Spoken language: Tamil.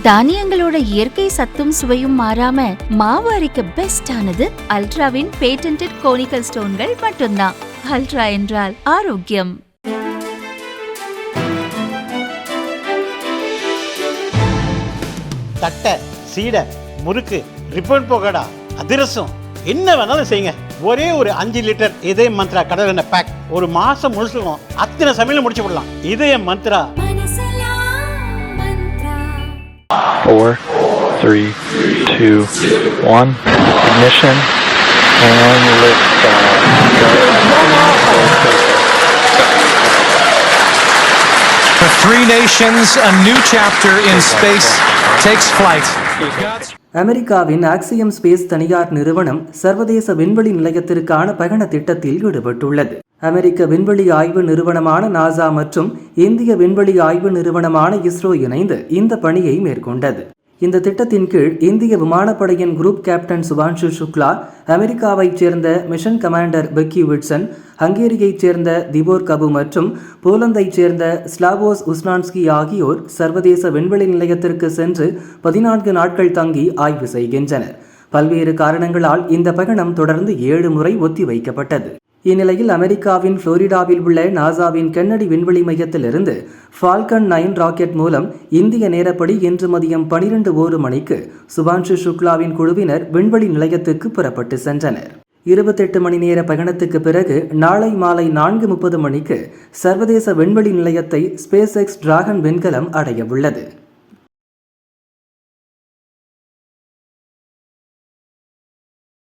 தானியங்களோட இயற்கை சத்தும் சுவையும் மாறாம மாவு அரைக்க பெஸ்ட் ஆனது அல்ட்ராவின் பேட்டன்டட் கோனிக்கல் ஸ்டோன்கள் மட்டும்தான். அல்ட்ரா என்றால் ஆரோக்கியம். தட்டை, சீடை, முறுக்கு, ரிப்பன் பக்கோடா, அதிரசம் என்ன வேணாலும் செய்யுங்க. ஒரே ஒரு 5 லிட்டர் இதயம் மந்த்ரா கடல் எண்ணெய் பேக் ஒரு மாசம் முழுசுக்கும் அத்தனை சமையல முடிச்சு விடலாம். இதயம் Mantra. 4, 3, 2, 1 ignition and lift off. For 3 nations, a new chapter in space takes flight. அமெரிக்காவின் ஆக்சியம் ஸ்பேஸ் தனியார் நிறுவனம் சர்வதேச விண்வெளி நிலையத்திற்கான பயண திட்டத்தில் ஈடுபட்டுள்ளது. அமெரிக்க விண்வெளி ஆய்வு நிறுவனமான நாசா மற்றும் இந்திய விண்வெளி ஆய்வு நிறுவனமான இஸ்ரோ இணைந்து இந்த பணியை மேற்கொண்டது. இந்த திட்டத்தின் கீழ் இந்திய விமானப்படையின் குரூப் கேப்டன் சுபான்ஷு சுக்லா, அமெரிக்காவைச் சேர்ந்த மிஷன் கமாண்டர் பெக்கி விட்சன், ஹங்கேரியைச் சேர்ந்த திபோர் கபு மற்றும் போலந்தைச் சேர்ந்த ஸ்லாவோஸ் உஸ்னான்ஸ்கி ஆகியோர் சர்வதேச விண்வெளி நிலையத்திற்கு சென்று 14 நாட்கள் தங்கி ஆய்வு செய்கின்றனர். பல்வேறு காரணங்களால் இந்த பயணம் தொடர்ந்து 7 முறை ஒத்திவைக்கப்பட்டது. இந்நிலையில் அமெரிக்காவின் புளோரிடாவில் உள்ள நாசாவின் கென்னடி விண்வெளி மையத்திலிருந்து ஃபால்கன் 9 ராக்கெட் மூலம் இந்திய நேரப்படி இன்று மதியம் 12:01 மணிக்கு சுபான்ஷு சுக்லாவின் குழுவினர் விண்வெளி நிலையத்துக்கு புறப்பட்டு சென்றனர். 28 மணி நேர பயணத்துக்கு பிறகு நாளை மாலை 4:30 மணிக்கு சர்வதேச விண்வெளி நிலையத்தை ஸ்பேஸ் எக்ஸ் டிராகன் விண்கலம் அடைய உள்ளது.